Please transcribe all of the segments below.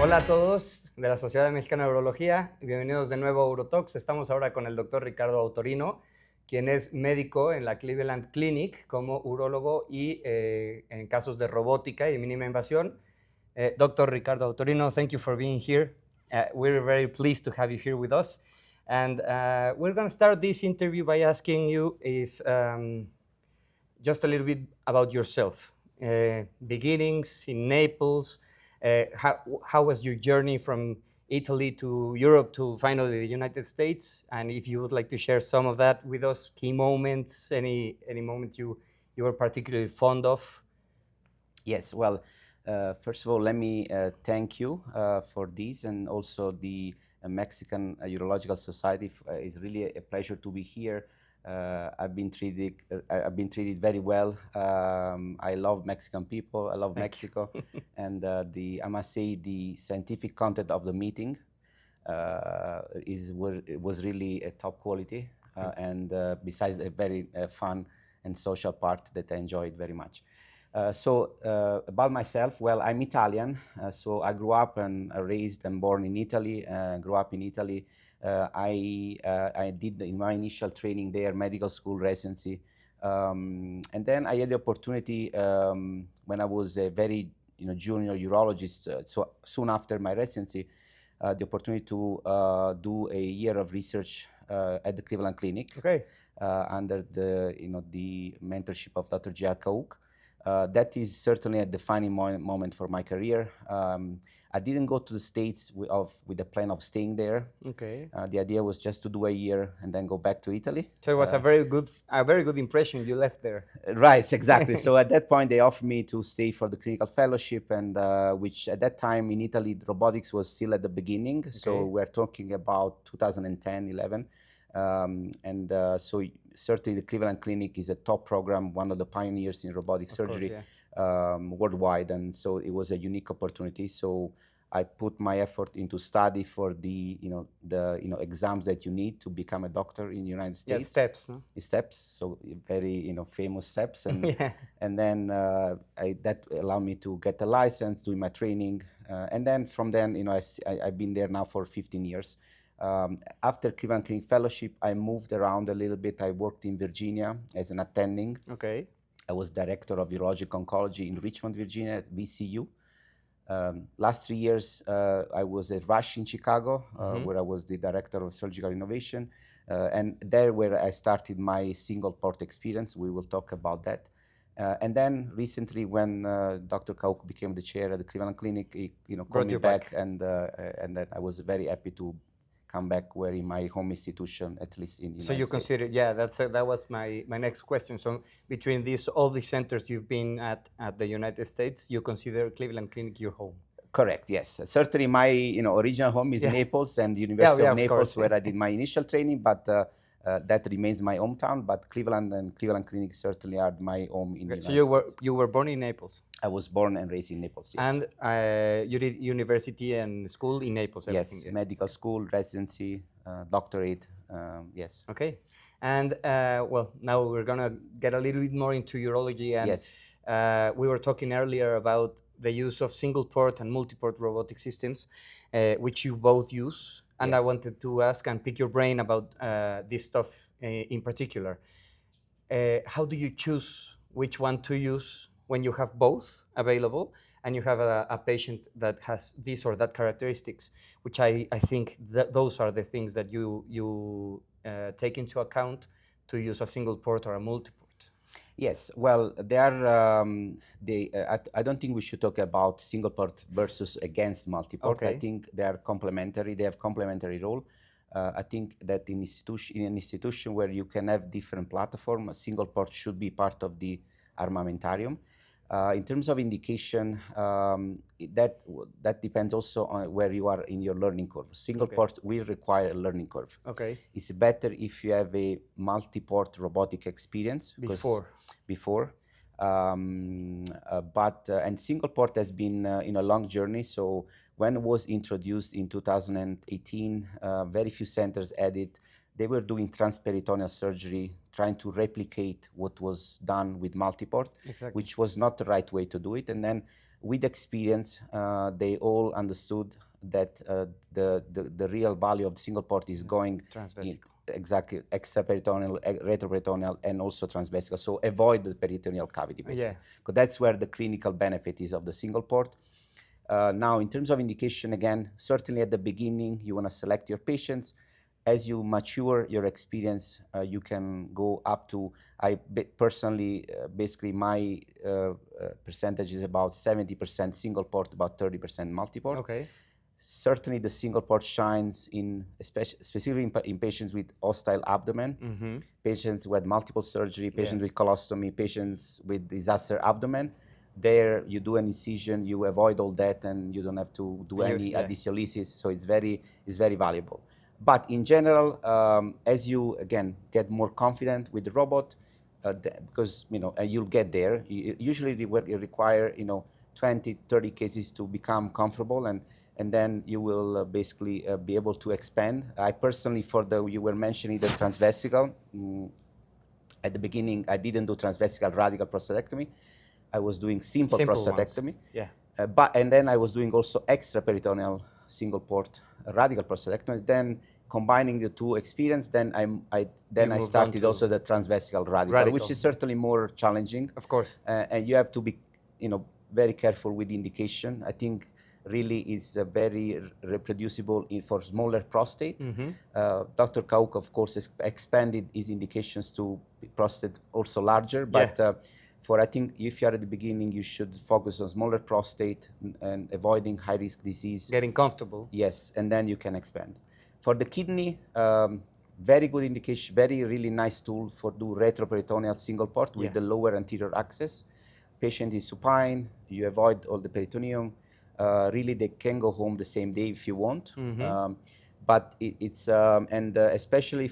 Hola a todos de la Sociedad Mexicana de Urología y bienvenidos de nuevo a Urotalks. Estamos ahora con el doctor Riccardo Autorino, quien es médico en la Cleveland Clinic como urólogo y en casos de robótica y mínima invasión. Dr. Riccardo Autorino, thank you for being here. We're very pleased to have you here with us. And we're going to start this interview by asking you if just a little bit about yourself. Beginnings in Naples, how was your journey from Italy to Europe to finally the United States? And if you would like to share some of that with us, key moments, any moment you were particularly fond of? Yes, well, first of all, let me thank you for this, and also the Mexican Urological Society. It's really a pleasure to be here. I've been treated very well. I love Mexican people. I love Mexico, and I must say the scientific content of the meeting was really a top quality, and besides a very fun and social part that I enjoyed very much. About myself, well, I'm Italian, so I grew up and raised and born in Italy. Grew up in Italy. I did in my initial training there, medical school residency, and then I had the opportunity when I was a very junior urologist. So soon after my residency, the opportunity to do a year of research at the Cleveland Clinic, under the mentorship of Dr. Giacouk. That is certainly a defining moment for my career. I didn't go to the States with the plan of staying there. The idea was just to do a year and then go back to Italy. So it was a very good impression you left there. Right, exactly. So at that point, they offered me to stay for the clinical fellowship, and which at that time in Italy, robotics was still at the beginning. So we're talking about 2010, 11. So certainly the Cleveland Clinic is a top program, one of the pioneers in robotic surgery worldwide, and so it was a unique opportunity. So I put my effort into study for the exams that you need to become a doctor in the United States. Steps. No? Steps, so very famous steps, and and then that allowed me to get a license, doing my training, and then from then I've been there now for 15 years. After Cleveland Clinic Fellowship, I moved around a little bit. I worked in Virginia as an attending. I was director of urologic oncology in Richmond, Virginia at VCU. Last 3 years, I was at Rush in Chicago, where I was the director of surgical innovation. And there where I started my single port experience. We will talk about that. And then recently, when Dr. Kauk became the chair at the Cleveland Clinic, he called me back. And then I was very happy to come back where in my home institution, at least in the United States. So you consider, that was my next question. So between all these centers you've been at the United States, you consider Cleveland Clinic your home? Correct, yes. Certainly my original home is Naples and the University of Naples, where I did my initial training, but that remains my hometown. But Cleveland and Cleveland Clinic certainly are my home in the United States. You were born in Naples? I was born and raised in Naples, yes. And you did university and school in Naples? Yes, medical school, residency, doctorate, yes. Okay. And well, now we're going to get a little bit more into urology. And we were talking earlier about the use of single port and multi-port robotic systems, which you both use. And I wanted to ask and pick your brain about this stuff in particular. How do you choose which one to use when you have both available and you have a patient that has this or that characteristics, which I think that those are the things that you take into account to use a single port or a multi-port? Yes, well, I don't think we should talk about single port versus against multi-port. I think they are complementary. They have complementary role. I think that in an institution where you can have different platforms, a single port should be part of the armamentarium. In terms of indication, that depends also on where you are in your learning curve. Single port will require a learning curve. It's better if you have a multi-port robotic experience before. And single port has been in a long journey. So when it was introduced in 2018, very few centers had it. They were doing transperitoneal surgery, trying to replicate what was done with multiport, which was not the right way to do it. And then with experience, they all understood that the real value of the single port is going Transvesical. Exactly, extraperitoneal, retroperitoneal, and also transvesical. So avoid the peritoneal cavity, basically. Because that's where the clinical benefit is of the single port. Now, in terms of indication, again, certainly at the beginning, you want to select your patients. As you mature your experience, you can go up to, personally, basically my percentage is about 70% single port, about 30% multi-port. Okay. Certainly the single port shines in, specifically in patients with hostile abdomen, patients with multiple surgery, patients with colostomy, patients with disaster abdomen. There you do an incision, you avoid all that, and you don't have to do any adhesiolysis, so it's very valuable. But in general, as you, again, get more confident with the robot, because, you'll get there, usually you require, 20, 30 cases to become comfortable, and then you will basically be able to expand. I personally, you were mentioning the transvesical, at the beginning, I didn't do transvesical radical prostatectomy. I was doing simple prostatectomy. And then I was doing also extraperitoneal single port radical prostatectomy. Then combining the two experience, then I started also the transvesical radical, which is certainly more challenging. Of course. And you have to be, very careful with indication. I think really is very reproducible for smaller prostate. Dr. Kauk, of course, expanded his indications to prostate also larger, but I think if you're at the beginning, you should focus on smaller prostate and avoiding high-risk disease. Getting comfortable. Yes, and then you can expand. For the kidney, very good indication, really nice tool for do retroperitoneal single port with the lower anterior access. Patient is supine, you avoid all the peritoneum. Really, they can go home the same day if you want. But it's especially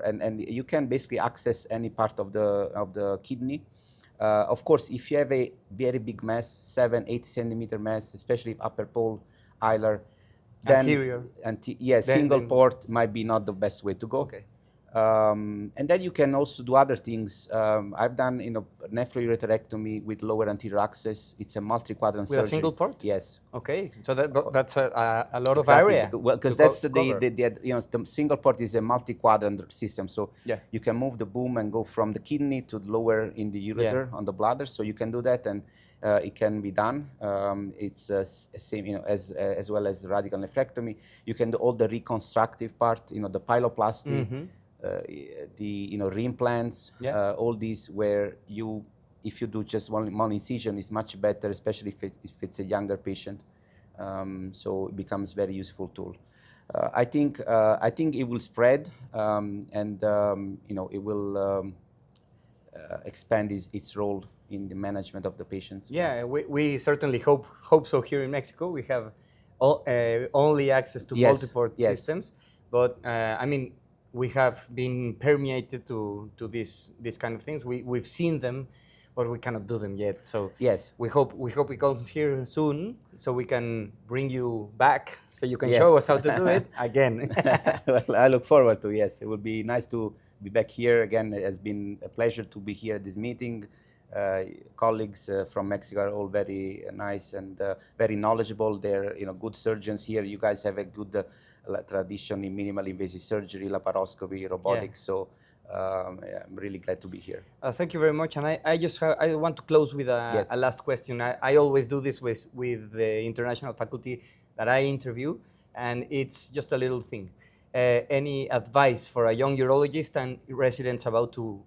and you can basically access any part of the kidney. Of course, if you have a very big mass, 7-8 centimeter mass, especially upper pole, hilar, then anterior. Single port might be not the best way to go. Okay. And then you can also do other things. I've done nephroureterectomy with lower anterior access. It's a multi-quadrant surgery. With a single port? Yes. Okay, so that's a lot of area. Well, because that's the single port is a multi-quadrant system. So you can move the boom and go from the kidney to lower in the ureter on the bladder. So you can do that, and it can be done. It's same, as well as radical nephrectomy. You can do all the reconstructive part, the pyeloplasty. The reimplants, all these where if you do just one incision is much better, especially if it's a younger patient. So it becomes very useful tool. I think it will spread, and it will expand its role in the management of the patients. Yeah, we certainly hope so. Here in Mexico, we have only access to multi-port systems, but I mean, we have been permeated to these kind of things. We've seen them, but we cannot do them yet. So we hope it comes here soon, so we can bring you back, so you can show us how to do it again. Well, I look forward to it would be nice to be back here again. It has been a pleasure to be here at this meeting. Colleagues from Mexico are all very nice and very knowledgeable. They're good surgeons here. You guys have a good tradition in minimally invasive surgery, laparoscopy, robotics. So I'm really glad to be here. Thank you very much. And I want to close with a last question. I always do this with the international faculty that I interview, and it's just a little thing. Any advice for a young urologist and residents about to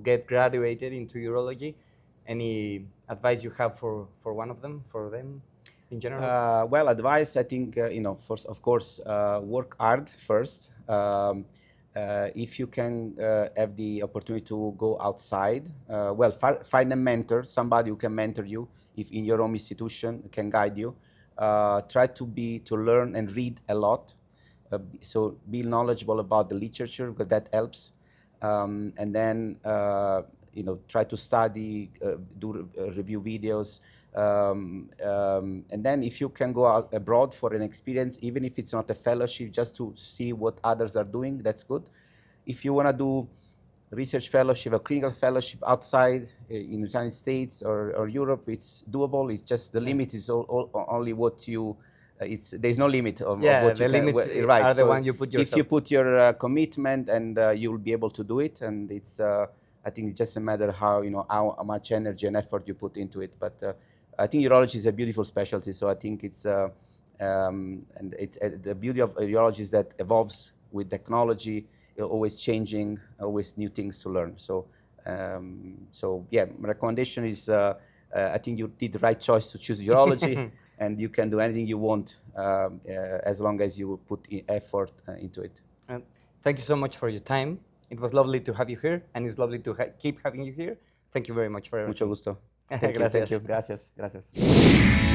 get graduated into urology? Any advice you have for one of them, for them? In general? Well, advice, I think, first, of course, work hard first. If you can have the opportunity to go outside, find a mentor, somebody who can mentor you, if in your own institution can guide you. Try to learn and read a lot. So be knowledgeable about the literature, because that helps. And then, try to study, do review videos. And then if you can go out abroad for an experience, even if it's not a fellowship, just to see what others are doing, that's good. If you want to do research fellowship or clinical fellowship outside in the United States or Europe, it's doable. It's just the limit is only what you. There's no limit of what the you can. limits Right. are the So one you put yourself. if you put your commitment, and you'll be able to do it, and it's. I think it's just a matter how how much energy and effort you put into it. But I think urology is a beautiful specialty. So I think it's and it's the beauty of urology is that evolves with technology. You're always changing, always new things to learn. So so yeah, my recommendation is I think you did the right choice to choose urology, and you can do anything you want as long as you put effort into it. Thank you so much for your time. It was lovely to have you here, and it's lovely to keep having you here. Thank you very much for everything. Mucho gusto. Thank you. Gracias. Thank you. Gracias. Gracias.